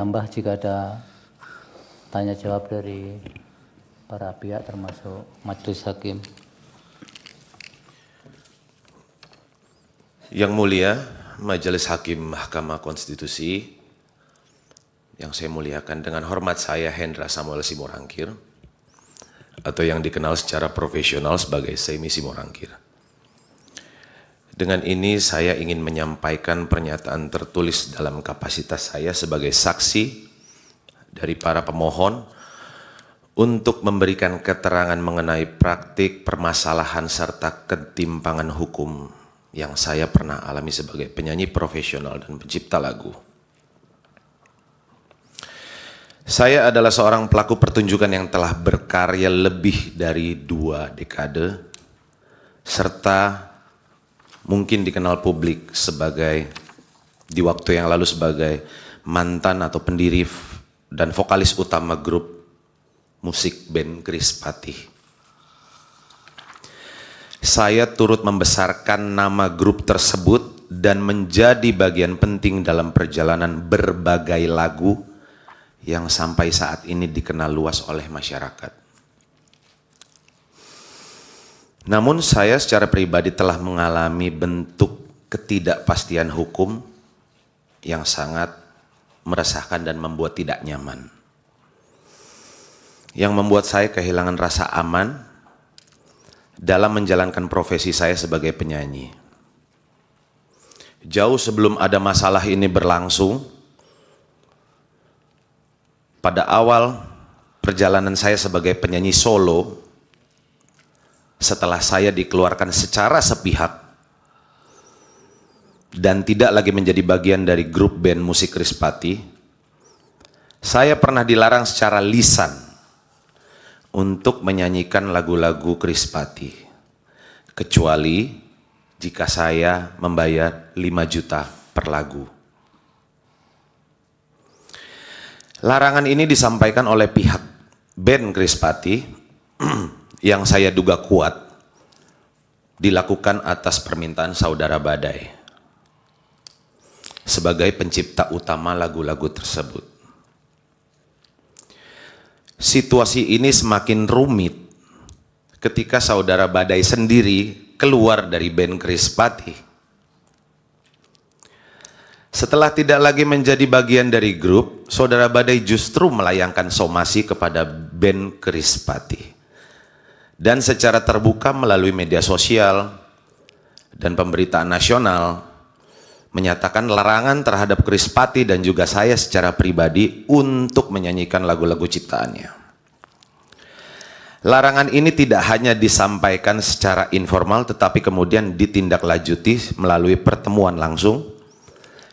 Tambah jika ada tanya jawab dari para pihak termasuk majelis hakim. Yang mulia Majelis Hakim Mahkamah Konstitusi, yang saya muliakan, dengan hormat saya Hendra Samuel Simorangkir, atau yang dikenal secara profesional sebagai Semi Simorangkir. Dengan ini saya ingin menyampaikan pernyataan tertulis dalam kapasitas saya sebagai saksi dari para pemohon untuk memberikan keterangan mengenai praktik, permasalahan, serta ketimpangan hukum yang saya pernah alami sebagai penyanyi profesional dan pencipta lagu. Saya adalah seorang pelaku pertunjukan yang telah berkarya lebih dari 2 dekade, serta mungkin dikenal publik sebagai, di waktu yang lalu sebagai mantan atau pendiri dan vokalis utama grup musik band Krispatih. Saya turut membesarkan nama grup tersebut dan menjadi bagian penting dalam perjalanan berbagai lagu yang sampai saat ini dikenal luas oleh masyarakat. Namun saya secara pribadi telah mengalami bentuk ketidakpastian hukum yang sangat meresahkan dan membuat tidak nyaman, yang membuat saya kehilangan rasa aman dalam menjalankan profesi saya sebagai penyanyi. Jauh sebelum ada masalah ini berlangsung, pada awal perjalanan saya sebagai penyanyi solo, setelah saya dikeluarkan secara sepihak dan tidak lagi menjadi bagian dari grup band musik Krispatih, saya pernah dilarang secara lisan untuk menyanyikan lagu-lagu Krispatih, kecuali jika saya membayar 5 juta per lagu. Larangan ini disampaikan oleh pihak band Krispatih yang saya duga kuat dilakukan atas permintaan saudara Badai sebagai pencipta utama lagu-lagu tersebut. Situasi ini semakin rumit ketika saudara Badai sendiri keluar dari band Krispatih. Setelah tidak lagi menjadi bagian dari grup, saudara Badai justru melayangkan somasi kepada band Krispatih. Dan secara terbuka melalui media sosial dan pemberitaan nasional menyatakan larangan terhadap Krispatih dan juga saya secara pribadi untuk menyanyikan lagu-lagu ciptaannya. Larangan ini tidak hanya disampaikan secara informal tetapi kemudian ditindaklanjuti melalui pertemuan langsung,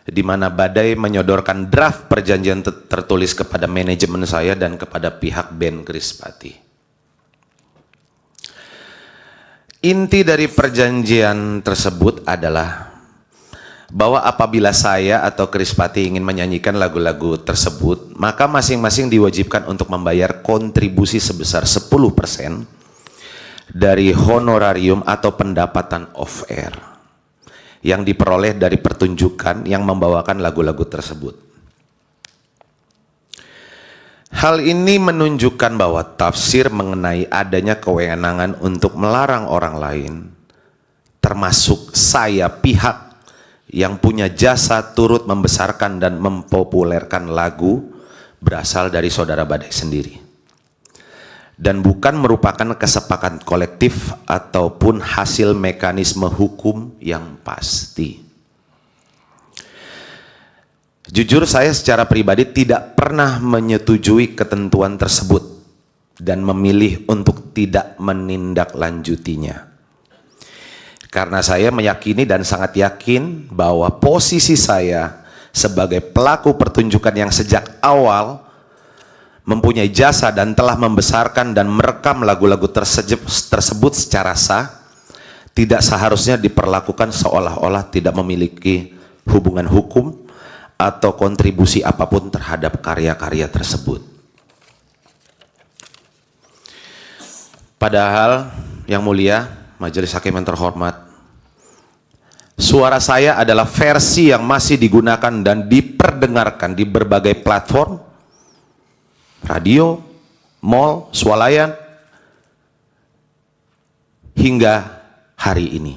di mana Badai menyodorkan draft perjanjian tertulis kepada manajemen saya dan kepada pihak band Krispatih. Inti dari perjanjian tersebut adalah bahwa apabila saya atau Krispatih ingin menyanyikan lagu-lagu tersebut, maka masing-masing diwajibkan untuk membayar kontribusi sebesar 10% dari honorarium atau pendapatan off-air yang diperoleh dari pertunjukan yang membawakan lagu-lagu tersebut. Hal ini menunjukkan bahwa tafsir mengenai adanya kewenangan untuk melarang orang lain, termasuk saya pihak yang punya jasa turut membesarkan dan mempopulerkan lagu, berasal dari saudara Badai sendiri. Dan bukan merupakan kesepakatan kolektif ataupun hasil mekanisme hukum yang pasti. Jujur saya secara pribadi tidak pernah menyetujui ketentuan tersebut dan memilih untuk tidak menindaklanjutinya. Karena saya meyakini dan sangat yakin bahwa posisi saya sebagai pelaku pertunjukan yang sejak awal mempunyai jasa dan telah membesarkan dan merekam lagu-lagu tersebut secara sah, tidak seharusnya diperlakukan seolah-olah tidak memiliki hubungan hukum atau kontribusi apapun terhadap karya-karya tersebut. Padahal yang mulia, Majelis Hakim yang terhormat, Suara saya adalah versi yang masih digunakan dan diperdengarkan di berbagai platform, radio, mall, swalayan, hingga hari ini.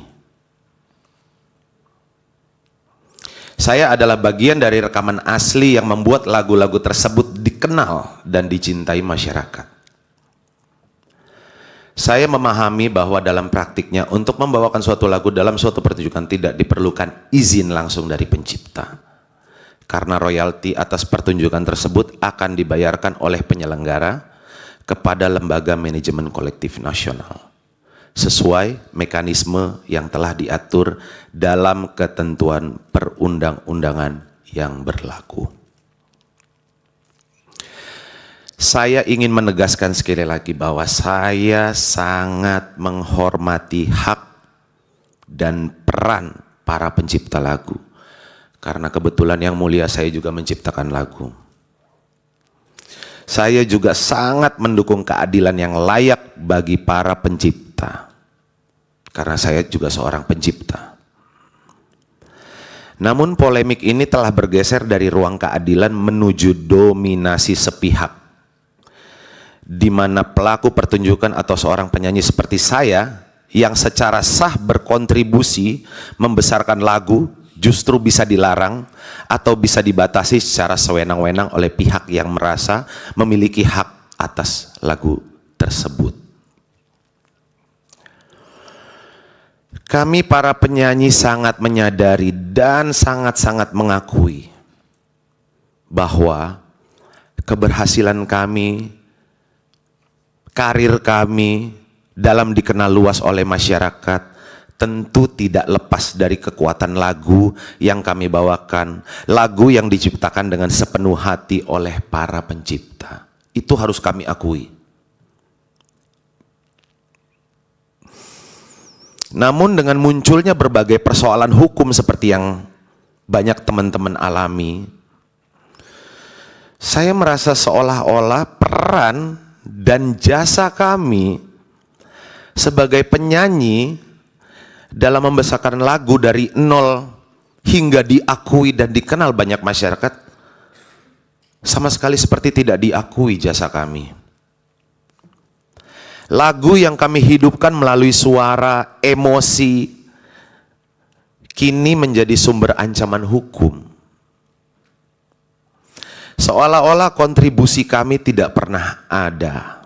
Saya adalah bagian dari rekaman asli yang membuat lagu-lagu tersebut dikenal dan dicintai masyarakat. Saya memahami bahwa dalam praktiknya untuk membawakan suatu lagu dalam suatu pertunjukan tidak diperlukan izin langsung dari pencipta. Karena royalti atas pertunjukan tersebut akan dibayarkan oleh penyelenggara kepada Lembaga Manajemen Kolektif Nasional sesuai mekanisme yang telah diatur dalam ketentuan perundang-undangan yang berlaku. Saya ingin menegaskan sekali lagi bahwa saya sangat menghormati hak dan peran para pencipta lagu. Karena kebetulan yang mulia saya juga menciptakan lagu. Saya juga sangat mendukung keadilan yang layak bagi para pencipta. Karena saya juga seorang pencipta. Namun polemik ini telah bergeser dari ruang keadilan menuju dominasi sepihak, di mana pelaku pertunjukan atau seorang penyanyi seperti saya yang secara sah berkontribusi membesarkan lagu justru bisa dilarang atau bisa dibatasi secara sewenang-wenang oleh pihak yang merasa memiliki hak atas lagu tersebut. Kami para penyanyi sangat menyadari dan sangat-sangat mengakui bahwa keberhasilan kami, karir kami dalam dikenal luas oleh masyarakat tentu tidak lepas dari kekuatan lagu yang kami bawakan, lagu yang diciptakan dengan sepenuh hati oleh para pencipta. Itu harus kami akui. Namun dengan munculnya berbagai persoalan hukum seperti yang banyak teman-teman alami, saya merasa seolah-olah peran dan jasa kami sebagai penyanyi dalam membesarkan lagu dari nol hingga diakui dan dikenal banyak masyarakat sama sekali seperti tidak diakui jasa kami. Lagu yang kami hidupkan melalui suara, emosi, kini menjadi sumber ancaman hukum. Seolah-olah kontribusi kami tidak pernah ada.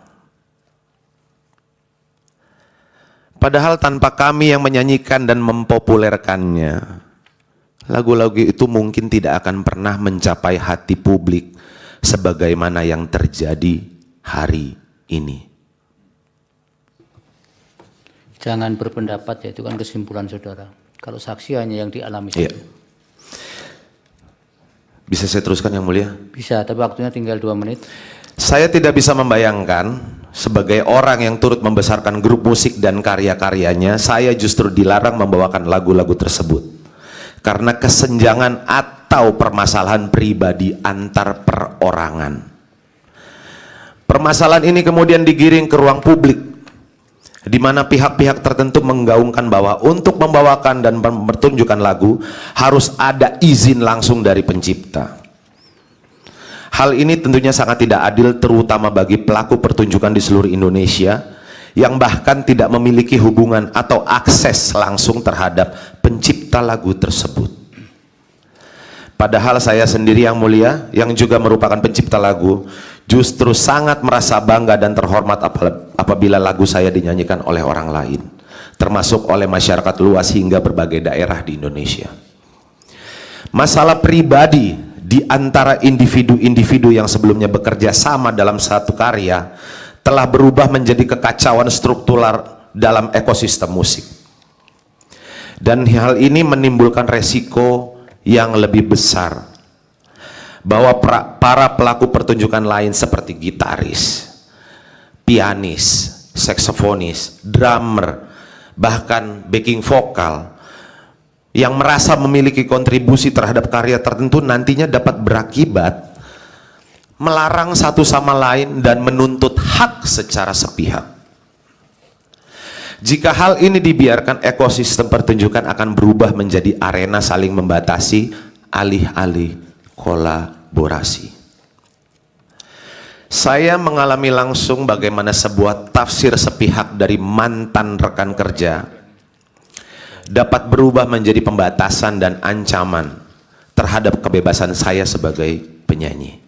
Padahal tanpa kami yang menyanyikan dan mempopulerkannya, lagu-lagu itu mungkin tidak akan pernah mencapai hati publik sebagaimana yang terjadi hari ini. Jangan berpendapat, ya itu kan kesimpulan saudara. Kalau saksi hanya yang dialami Iya. saja. Bisa saya teruskan yang mulia? Bisa, tapi waktunya tinggal 2 menit. Saya tidak bisa membayangkan sebagai orang yang turut membesarkan grup musik dan karya-karyanya, saya justru dilarang membawakan lagu-lagu tersebut. Karena kesenjangan atau permasalahan pribadi antar perorangan. Permasalahan ini kemudian digiring ke ruang publik, di mana pihak-pihak tertentu menggaungkan bahwa untuk membawakan dan mempertunjukkan lagu harus ada izin langsung dari pencipta. Hal ini tentunya sangat tidak adil, terutama bagi pelaku pertunjukan di seluruh Indonesia yang bahkan tidak memiliki hubungan atau akses langsung terhadap pencipta lagu tersebut. Padahal saya sendiri yang mulia, yang juga merupakan pencipta lagu, justru sangat merasa bangga dan terhormat apabila lagu saya dinyanyikan oleh orang lain, termasuk oleh masyarakat luas hingga berbagai daerah di Indonesia. Masalah pribadi di antara individu-individu yang sebelumnya bekerja sama dalam satu karya telah berubah menjadi kekacauan struktural dalam ekosistem musik. Dan hal ini menimbulkan resiko yang lebih besar, bahwa para pelaku pertunjukan lain seperti gitaris, pianis, saksofonis, drummer, bahkan backing vokal yang merasa memiliki kontribusi terhadap karya tertentu nantinya dapat berakibat melarang satu sama lain dan menuntut hak secara sepihak. Jika hal ini dibiarkan, ekosistem pertunjukan akan berubah menjadi arena saling membatasi, alih-alih kolaborasi. Saya mengalami langsung bagaimana sebuah tafsir sepihak dari mantan rekan kerja dapat berubah menjadi pembatasan dan ancaman terhadap kebebasan saya sebagai penyanyi.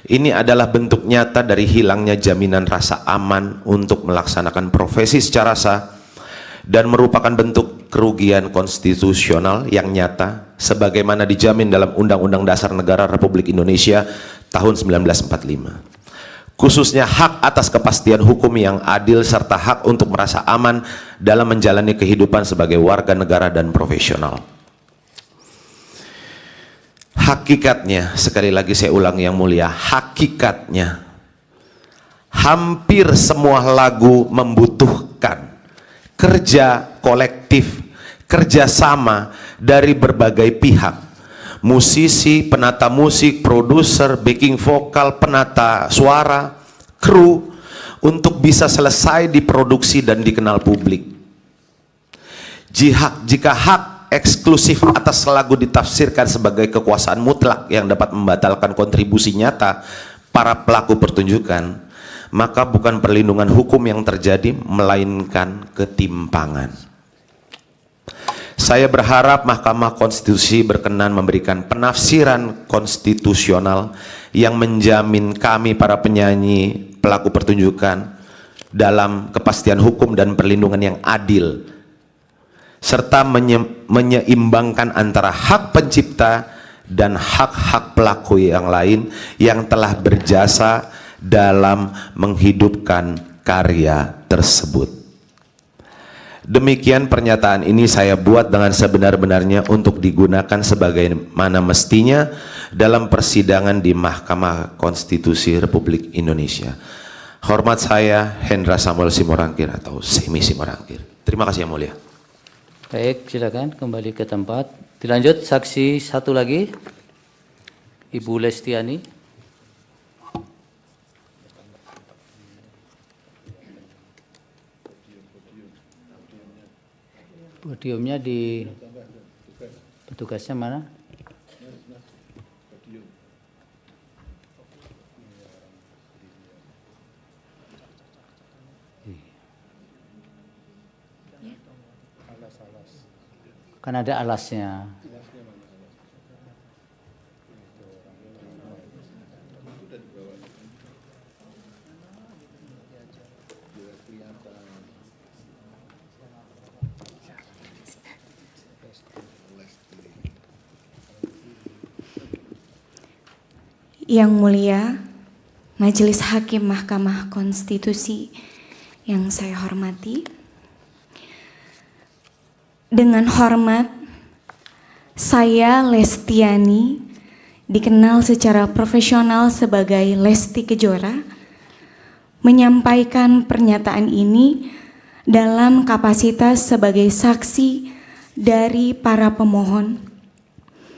Ini adalah bentuk nyata dari hilangnya jaminan rasa aman untuk melaksanakan profesi secara sah dan merupakan bentuk kerugian konstitusional yang nyata sebagaimana dijamin dalam Undang-Undang Dasar Negara Republik Indonesia tahun 1945. Khususnya hak atas kepastian hukum yang adil serta hak untuk merasa aman dalam menjalani kehidupan sebagai warga negara dan profesional. Hakikatnya, sekali lagi saya ulang yang mulia, hakikatnya hampir semua lagu membutuhkan kerja kolektif, kerjasama dari berbagai pihak. Musisi, penata musik, produser, backing vokal, penata suara, kru, untuk bisa selesai diproduksi dan dikenal publik. Jika hak eksklusif atas lagu ditafsirkan sebagai kekuasaan mutlak yang dapat membatalkan kontribusi nyata para pelaku pertunjukan, maka bukan perlindungan hukum yang terjadi, melainkan ketimpangan. Saya berharap Mahkamah Konstitusi berkenan memberikan penafsiran konstitusional yang menjamin kami para penyanyi, pelaku pertunjukan dalam kepastian hukum dan perlindungan yang adil, serta menyeimbangkan antara hak pencipta dan hak-hak pelaku yang lain yang telah berjasa dalam menghidupkan karya tersebut. Demikian pernyataan ini saya buat dengan sebenar-benarnya untuk digunakan sebagaimana mestinya dalam persidangan di Mahkamah Konstitusi Republik Indonesia. Hormat saya, Hendra Samuel Simorangkir atau Semi Simorangkir. Terima kasih yang mulia. Baik, silakan kembali ke tempat. Dilanjut saksi satu lagi, Ibu Lestiani. Podiumnya di petugasnya mana? Kan ada alasnya. Yang mulia, Majelis Hakim Mahkamah Konstitusi yang saya hormati, dengan hormat, saya Lestiani, dikenal secara profesional sebagai Lesti Kejora, menyampaikan pernyataan ini dalam kapasitas sebagai saksi dari para pemohon,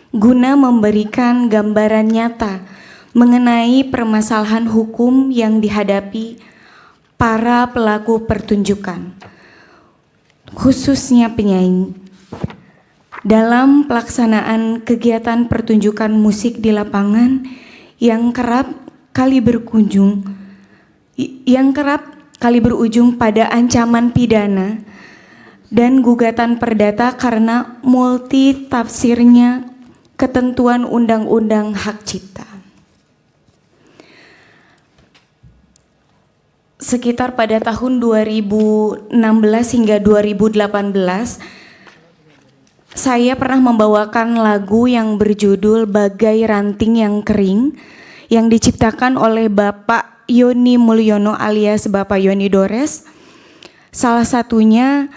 guna memberikan gambaran nyata mengenai permasalahan hukum yang dihadapi para pelaku pertunjukan, khususnya penyanyi, dalam pelaksanaan kegiatan pertunjukan musik di lapangan yang kerap kali berujung pada ancaman pidana dan gugatan perdata karena multi tafsirnya ketentuan Undang-Undang Hak Cipta. Sekitar pada tahun 2016 hingga 2018, saya pernah membawakan lagu yang berjudul Bagai Ranting yang Kering yang diciptakan oleh Bapak Yoni Mulyono alias Bapak Yoni Dores. Salah satunya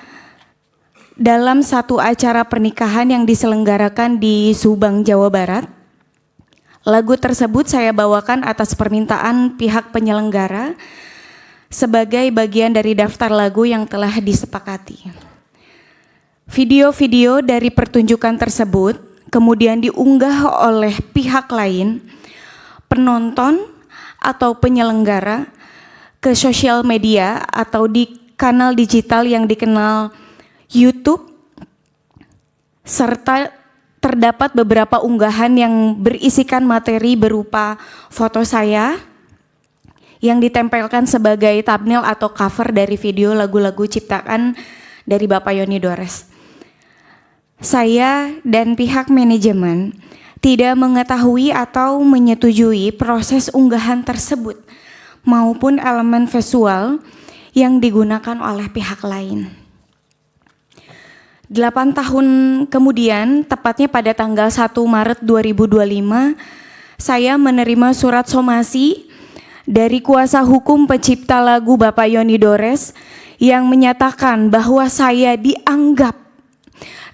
dalam satu acara pernikahan yang diselenggarakan di Subang, Jawa Barat. Lagu tersebut saya bawakan atas permintaan pihak penyelenggara sebagai bagian dari daftar lagu yang telah disepakati. Video-video dari pertunjukan tersebut kemudian diunggah oleh pihak lain, penonton atau penyelenggara, ke sosial media atau di kanal digital yang dikenal YouTube, serta terdapat beberapa unggahan yang berisikan materi berupa foto saya yang ditempelkan sebagai thumbnail atau cover dari video lagu-lagu ciptaan dari Bapak Yoni Dores. Saya dan pihak manajemen tidak mengetahui atau menyetujui proses unggahan tersebut maupun elemen visual yang digunakan oleh pihak lain. 8 tahun kemudian, tepatnya pada tanggal 1 Maret 2025, saya menerima surat somasi dari kuasa hukum pencipta lagu Bapak Yoni Dores yang menyatakan bahwa saya dianggap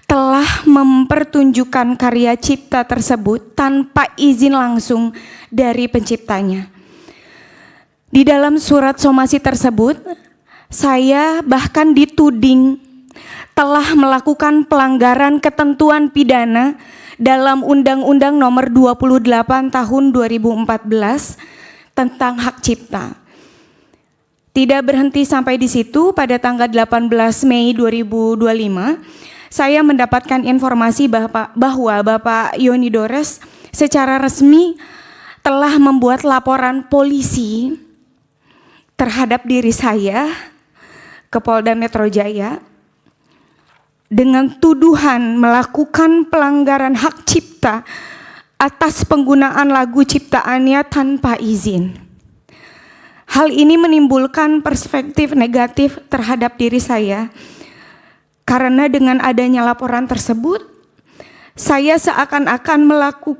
telah mempertunjukkan karya cipta tersebut tanpa izin langsung dari penciptanya. Di dalam surat somasi tersebut, saya bahkan dituding telah melakukan pelanggaran ketentuan pidana dalam Undang-Undang Nomor 28 Tahun 2014 tentang hak cipta. Tidak berhenti sampai di situ, pada tanggal 18 Mei 2025, saya mendapatkan informasi bahwa Bapak Yoni Dores secara resmi telah membuat laporan polisi terhadap diri saya ke Polda Metro Jaya dengan tuduhan melakukan pelanggaran hak cipta atas penggunaan lagu ciptaannya tanpa izin. Hal ini menimbulkan perspektif negatif terhadap diri saya, karena dengan adanya laporan tersebut, saya seakan-akan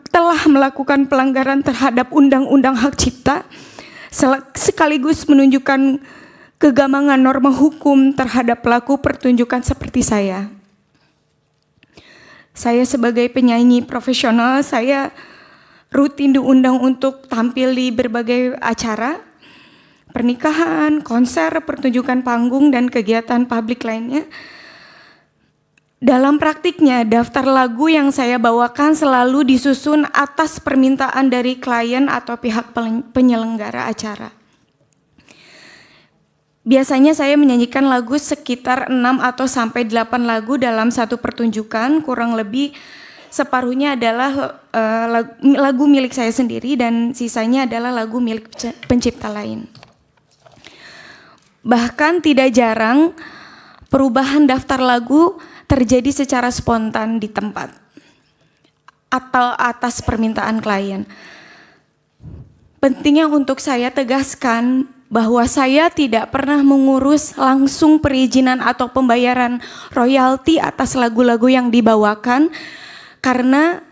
telah melakukan pelanggaran terhadap Undang-Undang Hak Cipta, sekaligus menunjukkan kegamangan norma hukum terhadap pelaku pertunjukan seperti saya. Saya sebagai penyanyi profesional, saya rutin diundang untuk tampil di berbagai acara, pernikahan, konser, pertunjukan panggung, dan kegiatan publik lainnya. Dalam praktiknya, daftar lagu yang saya bawakan selalu disusun atas permintaan dari klien atau pihak penyelenggara acara. Biasanya saya menyanyikan lagu sekitar 6 atau sampai 8 lagu dalam satu pertunjukan, kurang lebih separuhnya adalah lagu milik saya sendiri dan sisanya adalah lagu milik pencipta lain. Bahkan tidak jarang perubahan daftar lagu terjadi secara spontan di tempat atau atas permintaan klien. Pentingnya untuk saya tegaskan bahwa saya tidak pernah mengurus langsung perizinan atau pembayaran royalti atas lagu-lagu yang dibawakan, karena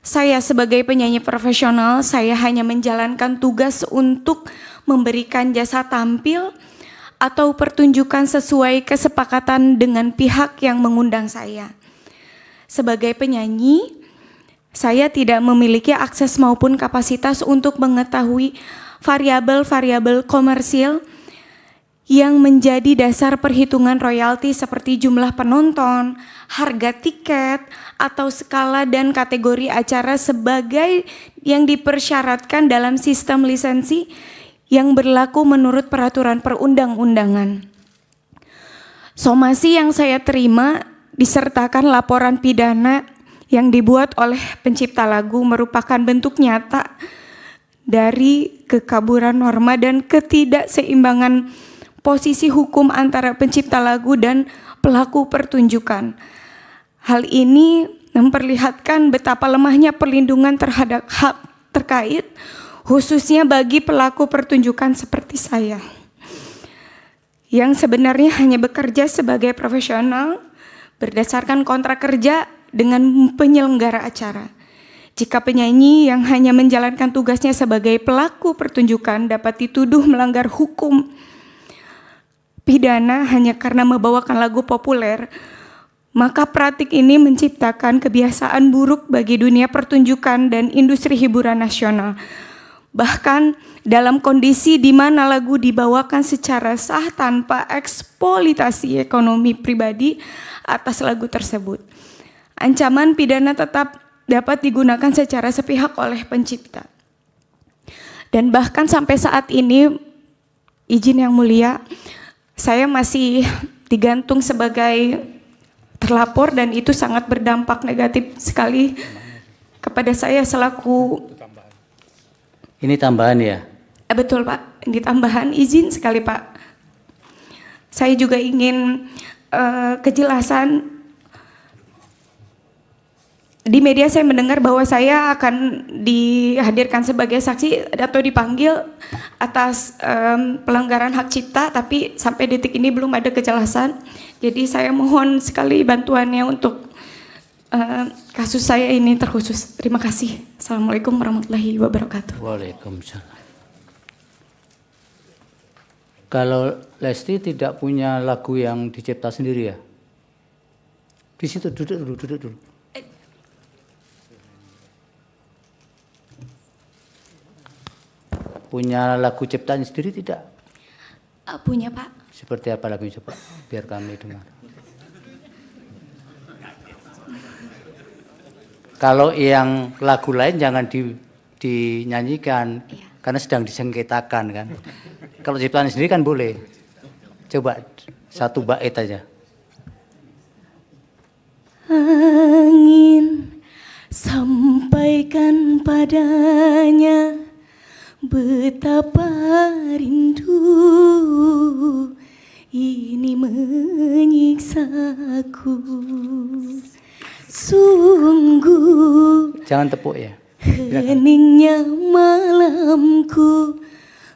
saya sebagai penyanyi profesional, saya hanya menjalankan tugas untuk memberikan jasa tampil atau pertunjukan sesuai kesepakatan dengan pihak yang mengundang saya. Sebagai penyanyi, saya tidak memiliki akses maupun kapasitas untuk mengetahui variabel-variabel komersil yang menjadi dasar perhitungan royalti seperti jumlah penonton, harga tiket, atau skala dan kategori acara sebagai yang dipersyaratkan dalam sistem lisensi yang berlaku menurut peraturan perundang-undangan. Somasi yang saya terima disertakan laporan pidana yang dibuat oleh pencipta lagu merupakan bentuk nyata dari kekaburan norma dan ketidakseimbangan posisi hukum antara pencipta lagu dan pelaku pertunjukan. Hal ini memperlihatkan betapa lemahnya perlindungan terhadap hak terkait, khususnya bagi pelaku pertunjukan seperti saya, yang sebenarnya hanya bekerja sebagai profesional berdasarkan kontrak kerja dengan penyelenggara acara. Jika penyanyi yang hanya menjalankan tugasnya sebagai pelaku pertunjukan dapat dituduh melanggar hukum pidana hanya karena membawakan lagu populer, maka praktik ini menciptakan kebiasaan buruk bagi dunia pertunjukan dan industri hiburan nasional. Bahkan dalam kondisi di mana lagu dibawakan secara sah tanpa eksploitasi ekonomi pribadi atas lagu tersebut. Ancaman pidana tetap dapat digunakan secara sepihak oleh pencipta. Dan bahkan sampai saat ini, izin yang mulia, saya masih digantung sebagai terlapor dan itu sangat berdampak negatif sekali kepada saya selaku. Ini tambahan ya? Betul Pak, ini tambahan, izin sekali Pak. Saya juga ingin kejelasan. Di media saya mendengar bahwa saya akan dihadirkan sebagai saksi atau dipanggil atas pelanggaran hak cipta, tapi sampai detik ini belum ada kejelasan. Jadi saya mohon sekali bantuannya untuk kasus saya ini terkhusus. Terima kasih. Assalamualaikum warahmatullahi wabarakatuh. Waalaikumsalam. Kalau Lesti tidak punya lagu yang dicipta sendiri ya? Di situ duduk dulu. Punya lagu ciptaan sendiri tidak? Punya Pak. Seperti apa lagunya coba? Biar kami dengar. Kalau yang lagu lain jangan dinyanyikan, karena sedang disengketakan kan. Kalau ciptaan sendiri kan boleh. Coba satu bait aja. Angin sampaikan padanya betapa rindu ini menyiksaku. Sungguh Jangan tepuk ya. heningnya malamku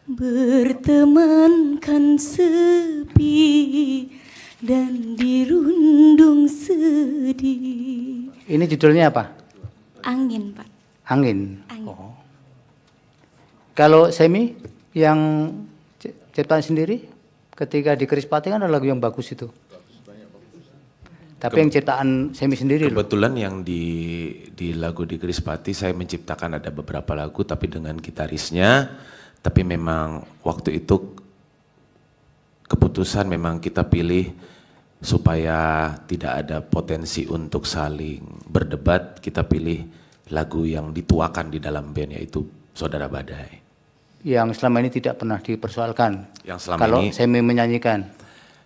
bertemankan sepi dan dirundung sedih. Ini judulnya apa? Angin Pak. Angin. Angin. Oh. Kalau Semi yang ciptaan sendiri ketika di Krispati kan ada lagu yang bagus itu. Tapi yang ciptaan Semi sendiri loh. Kebetulan yang di lagu di Krispati saya menciptakan ada beberapa lagu tapi dengan gitarisnya, tapi memang waktu itu keputusan memang kita pilih supaya tidak ada potensi untuk saling berdebat, kita pilih lagu yang dituakan di dalam band yaitu Saudara Badai. Yang selama ini tidak pernah dipersoalkan. Yang selama kalau ini Semi menyanyikan.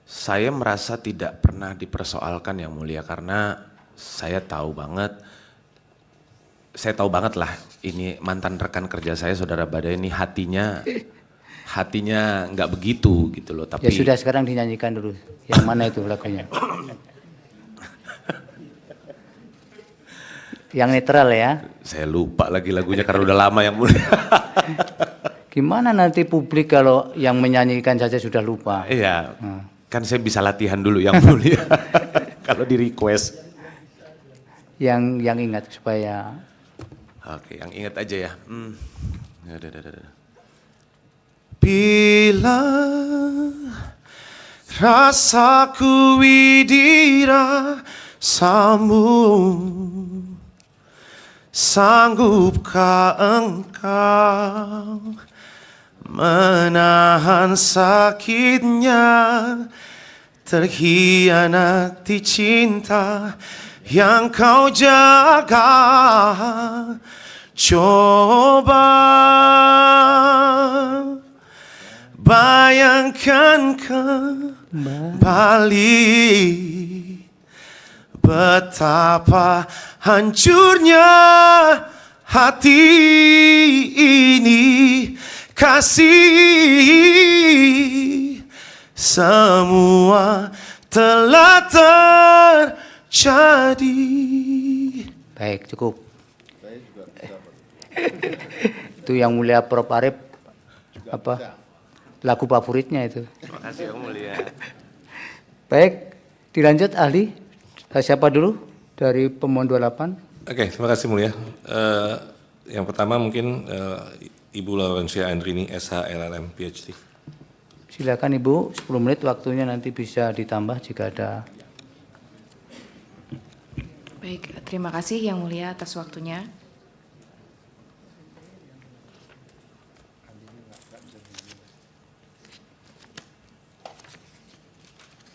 saya merasa tidak pernah dipersoalkan Yang Mulia karena saya tahu banget lah ini mantan rekan kerja saya Saudara Badai ini hatinya nggak begitu gitu loh. Tapi Ya sudah sekarang dinyanyikan dulu. Yang mana itu lagunya? Yang netral ya. saya lupa lagi lagunya karena udah lama Yang Mulia. Gimana nanti publik kalau yang menyanyikan saja sudah lupa? Iya. Kan saya bisa latihan dulu Yang Mulia kalau di request. Yang ingat supaya. Oke, yang ingat aja ya. Bila rasaku widira sambung, sanggupkah engkau menahan sakitnya terhianati cinta yang kau jaga? Coba bayangkan kembali betapa hancurnya hati ini. Kasih semua telah terjadi. Baik, cukup. Itu Yang Mulia Prof Arif apa? Lagu favoritnya itu. Terima kasih Yang Mulia. Baik, dilanjut ahli. Siapa dulu dari pemohon 28? Oke, terima kasih Mulia. Yang pertama mungkin Ibu Laurencia Andrini, SH LLM PhD. Silakan Ibu, 10 menit waktunya nanti bisa ditambah jika ada. Baik, terima kasih Yang Mulia atas waktunya.